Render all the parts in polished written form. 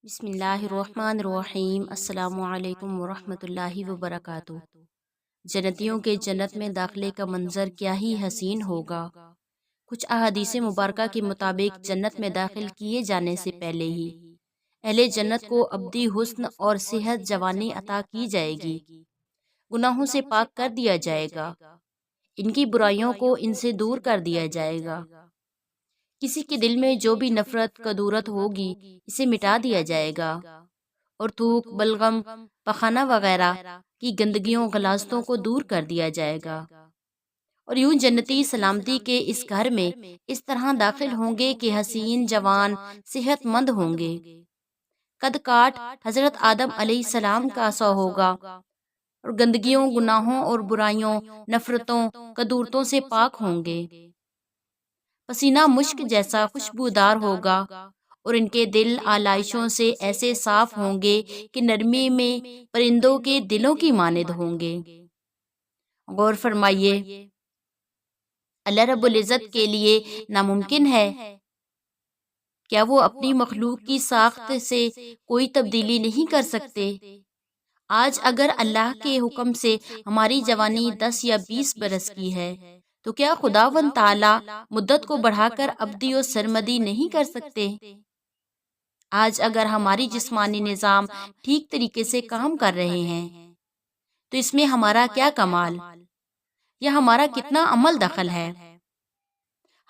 بسم اللہ الرحمن الرحیم۔ السلام علیکم ورحمۃ اللہ وبرکاتہ۔ جنتیوں کے جنت میں داخلے کا منظر کیا ہی حسین ہوگا۔ کچھ احادیث مبارکہ کے مطابق جنت میں داخل کیے جانے سے پہلے ہی اہل جنت کو ابدی حسن اور صحت جوانی عطا کی جائے گی، گناہوں سے پاک کر دیا جائے گا، ان کی برائیوں کو ان سے دور کر دیا جائے گا، کسی کے دل میں جو بھی نفرت کدورت ہوگی اسے مٹا دیا جائے گا، اور تھوک بلغم پخانہ وغیرہ کی گندگیوں غلاظتوں کو دور کر دیا جائے گا، اور یوں جنتی سلامتی کے اس گھر میں اس طرح داخل ہوں گے کہ حسین جوان صحت مند ہوں گے۔ قد کاٹ حضرت آدم علیہ السلام کا سا ہوگا، اور گندگیوں گناہوں اور برائیوں نفرتوں کدورتوں سے پاک ہوں گے۔ پسینہ مشک جیسا خوشبودار ہوگا، اور ان کے دل آلائشوں سے ایسے صاف ہوں گے کہ نرمی میں پرندوں کے دلوں کی مانند ہوں گے۔ غور فرمائیے، اللہ رب العزت کے لیے ناممکن ہے؟ کیا وہ اپنی مخلوق کی ساخت سے کوئی تبدیلی نہیں کر سکتے؟ آج اگر اللہ کے حکم سے ہماری جوانی 10 یا 20 برس کی ہے تو کیا خداوند تعالی مدت کو بڑھا کر ابدی و سرمدی نہیں کر سکتے؟ آج اگر ہماری جسمانی نظام ٹھیک طریقے سے کام کر رہے ہیں تو اس میں ہمارا کیا کمال یا ہمارا کتنا عمل دخل ہے؟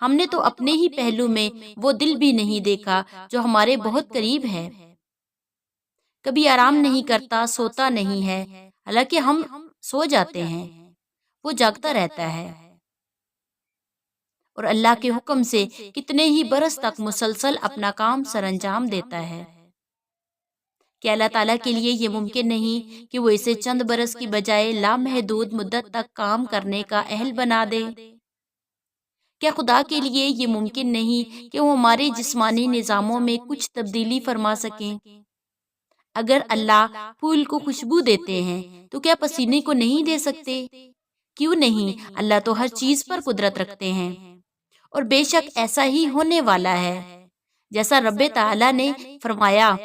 ہم نے تو اپنے ہی پہلو میں وہ دل بھی نہیں دیکھا جو ہمارے بہت قریب ہے، کبھی آرام نہیں کرتا، سوتا نہیں ہے، حالانکہ ہم سو جاتے ہیں، وہ جاگتا رہتا ہے، اور اللہ کے حکم سے کتنے ہی برس تک مسلسل اپنا کام سر انجام دیتا ہے۔ کیا اللہ تعالیٰ کے لیے یہ ممکن نہیں کہ وہ اسے چند برس کی بجائے لامحدود مدت تک کام کرنے کا اہل بنا دے؟ کیا خدا کے لیے یہ ممکن نہیں کہ وہ ہمارے جسمانی نظاموں میں کچھ تبدیلی فرما سکیں؟ اگر اللہ پھول کو خوشبو دیتے ہیں تو کیا پسینے کو نہیں دے سکتے؟ کیوں نہیں؟ اللہ تو ہر چیز پر قدرت رکھتے ہیں، اور بے شک ایسا ہی ہونے والا ہے جیسا رب تعالی نے فرمایا۔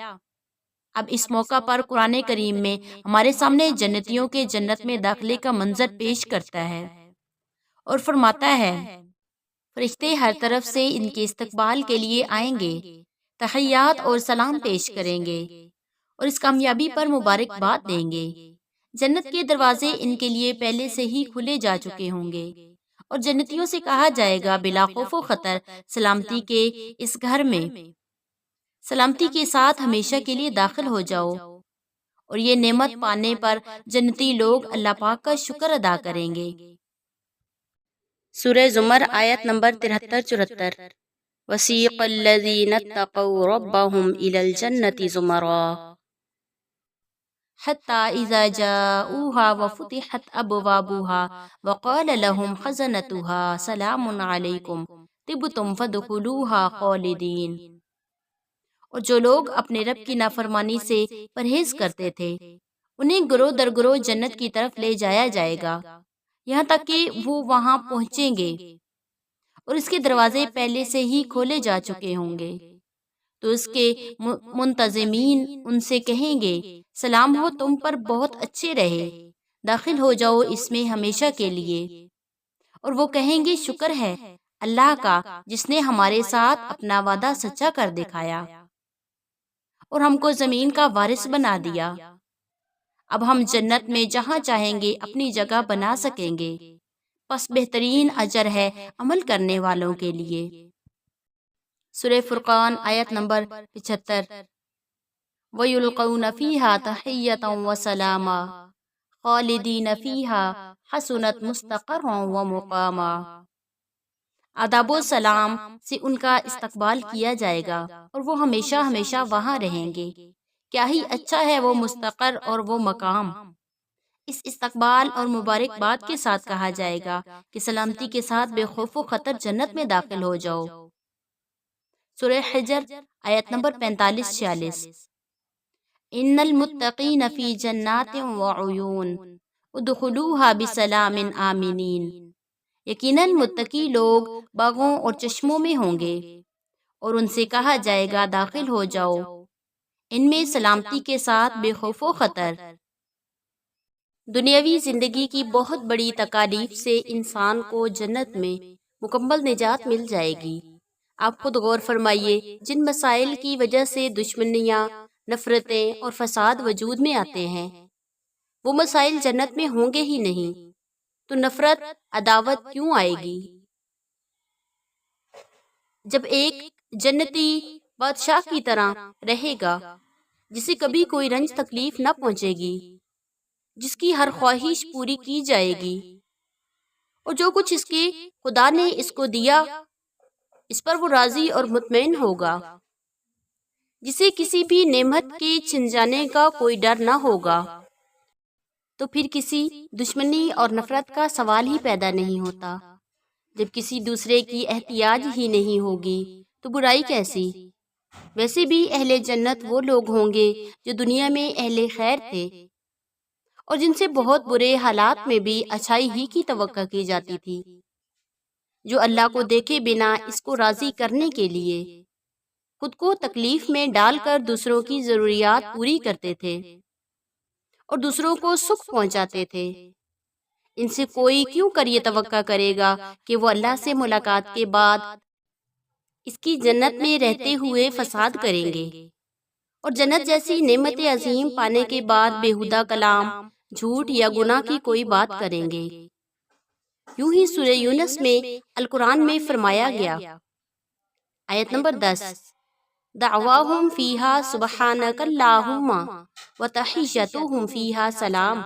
اب اس موقع پر قرآن کریم میں ہمارے سامنے جنتیوں کے جنت میں داخلے کا منظر پیش کرتا ہے اور فرماتا ہے، فرشتے ہر طرف سے ان کے استقبال کے لیے آئیں گے، تحیات اور سلام پیش کریں گے، اور اس کامیابی پر مبارکباد دیں گے۔ جنت کے دروازے ان کے لیے پہلے سے ہی کھلے جا چکے ہوں گے، اور جنتیوں سے کہا جائے گا، بلا خوف و خطر سلامتی کے اس گھر میں سلامتی کے ساتھ ہمیشہ کے لیے داخل ہو جاؤ۔ اور یہ نعمت پانے پر جنتی لوگ اللہ پاک کا شکر ادا کریں گے۔ سورہ زمر آیت نمبر 73-74۔ وَسِيقَ الَّذِينَ اتَّقَوْا رَبَّهُمْ إِلَى الْجَنَّةِ زُمَرًا حَتَّى إِذَا جَاءُوهَا وَفُتِحَتْ أَبْوَابُهَا وَقَالَ لَهُمْ خَزَنَتُهَا سَلَامٌ عَلَيْكُمْ طِبْتُمْ فَادْخُلُوهَا خَالِدِينَ۔ اور جو لوگ اپنے رب کی نافرمانی سے پرہیز کرتے تھے انہیں گروہ در گروہ جنت کی طرف لے جایا جائے گا، یہاں تک کہ وہ وہاں پہنچیں گے اور اس کے دروازے پہلے سے ہی کھولے جا چکے ہوں گے، تو اس کے منتظمین ان سے کہیں گے، سلام ہو تم پر، بہت اچھے رہے، داخل ہو جاؤ اس میں ہمیشہ کے لیے۔ اور وہ کہیں گے، شکر ہے اللہ کا جس نے ہمارے ساتھ اپنا وعدہ سچا کر دکھایا اور ہم کو زمین کا وارث بنا دیا، اب ہم جنت میں جہاں چاہیں گے اپنی جگہ بنا سکیں گے، پس بہترین اجر ہے عمل کرنے والوں کے لیے۔ سورہ فرقان آیت نمبر 75۔ وَيُلْقَوْنَ فِيهَا تَحِيَّةً وَسَلَامًا خَالِدِينَ فِيهَا حَسُنَتْ مُسْتَقَرًّا وَمُقَامًا۔ آداب و سلام سے ان کا استقبال کیا جائے گا اور وہ ہمیشہ ہمیشہ وہاں رہیں گے، کیا ہی اچھا ہے وہ مستقر اور وہ مقام۔ اس استقبال اور مبارکباد کے ساتھ کہا جائے گا کہ سلامتی کے ساتھ بے خوف و خطر جنت میں داخل ہو جاؤ۔ سورہ حجر آیت نمبر 45-46۔ ان المتقین فی جنات وعیون ادخلوها بسلام آمنین۔ یقیناً متقی لوگ باغوں اور چشموں میں ہوں گے، اور ان سے کہا جائے گا، داخل ہو جاؤ ان میں سلامتی کے ساتھ بے خوف و خطر۔ دنیاوی زندگی کی بہت بڑی تکالیف سے انسان کو جنت میں مکمل نجات مل جائے گی۔ آپ خود غور فرمائیے، جن مسائل کی وجہ سے دشمنیاں، نفرتیں اور فساد وجود میں آتے ہیں، وہ مسائل جنت میں ہوں گے ہی نہیں، تو نفرت، عداوت کیوں آئے گی؟ جب ایک جنتی بادشاہ کی طرح رہے گا جسے کبھی کوئی رنج تکلیف نہ پہنچے گی، جس کی ہر خواہش پوری کی جائے گی، اور جو کچھ اس کے خدا نے اس کو دیا اس پر وہ راضی اور مطمئن ہوگا، جسے کسی بھی نعمت کے چھن جانے کا کوئی ڈر نہ ہوگا، تو پھر کسی دشمنی اور نفرت کا سوال ہی پیدا نہیں ہوتا۔ جب کسی دوسرے کی احتیاج ہی نہیں ہوگی تو برائی کیسی؟ ویسے بھی اہل جنت وہ لوگ ہوں گے جو دنیا میں اہل خیر تھے، اور جن سے بہت برے حالات میں بھی اچھائی ہی کی توقع کی جاتی تھی، جو اللہ کو دیکھے بنا اس کو راضی کرنے کے لیے خود کو تکلیف میں ڈال کر دوسروں کی ضروریات پوری کرتے تھے اور دوسروں کو سکھ پہنچاتے تھے۔ ان سے کوئی کیوں کر یہ توقع کرے گا کہ وہ اللہ سے ملاقات کے بعد اس کی جنت میں رہتے ہوئے فساد کریں گے، اور جنت جیسی نعمت عظیم پانے کے بعد بیہودہ کلام، جھوٹ یا گناہ کی کوئی بات کریں گے؟ یوں ہی سورہ یونس میں القرآن میں فرمایا گیا، آیت نمبر 10، دعواہم فیہا سبحانک اللہم وتحیتہم فیہا سلام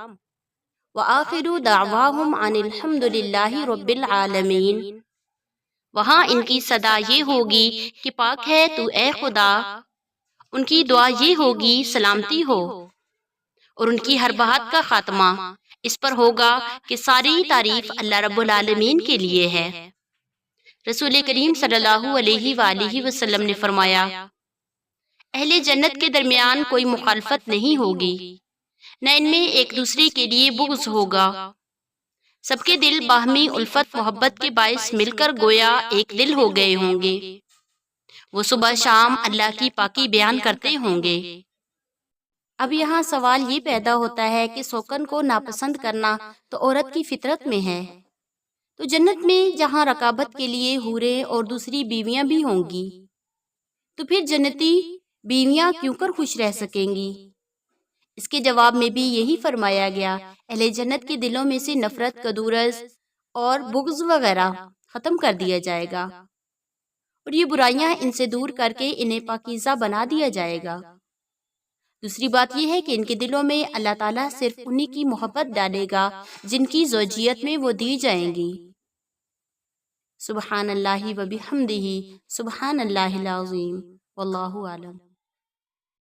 وآخر دعواہم ان الحمد للہ رب العالمین۔ وہاں ان کی صدا یہ ہوگی کہ پاک ہے تو اے خدا، ان کی دعا یہ ہوگی سلامتی ہو، اور ان کی ہر بات کا خاتمہ اس پر ہوگا کہ ساری تعریف اللہ رب العالمین کے لیے ہے۔ رسول کریم صلی اللہ علیہ وآلہ وسلم نے فرمایا، اہل جنت کے درمیان کوئی مخالفت نہیں ہوگی، نہ ان میں ایک دوسرے کے لیے بغض ہوگا، سب کے دل باہمی الفت محبت کے باعث مل کر گویا ایک دل ہو گئے ہوں گے، وہ صبح شام اللہ کی پاکی بیان کرتے ہوں گے۔ اب یہاں سوال یہ پیدا ہوتا ہے کہ سوکن کو ناپسند کرنا تو عورت کی فطرت میں ہے، تو جنت میں جہاں رقابت کے لیے حوریں اور دوسری بیویاں بھی ہوں گی، تو پھر جنتی بیویاں کیوں کر خوش رہ سکیں گی؟ اس کے جواب میں بھی یہی فرمایا گیا، اہل جنت کے دلوں میں سے نفرت، کدورت اور بغض وغیرہ ختم کر دیا جائے گا، اور یہ برائیاں ان سے دور کر کے انہیں پاکیزہ بنا دیا جائے گا۔ دوسری بات یہ ہے کہ ان کے دلوں میں اللہ تعالیٰ صرف انہی کی محبت ڈالے گا جن کی زوجیت میں وہ دی جائیں گی۔ سبحان اللہ و بحمدہ، سبحان اللہ العظیم، واللہ اعلم۔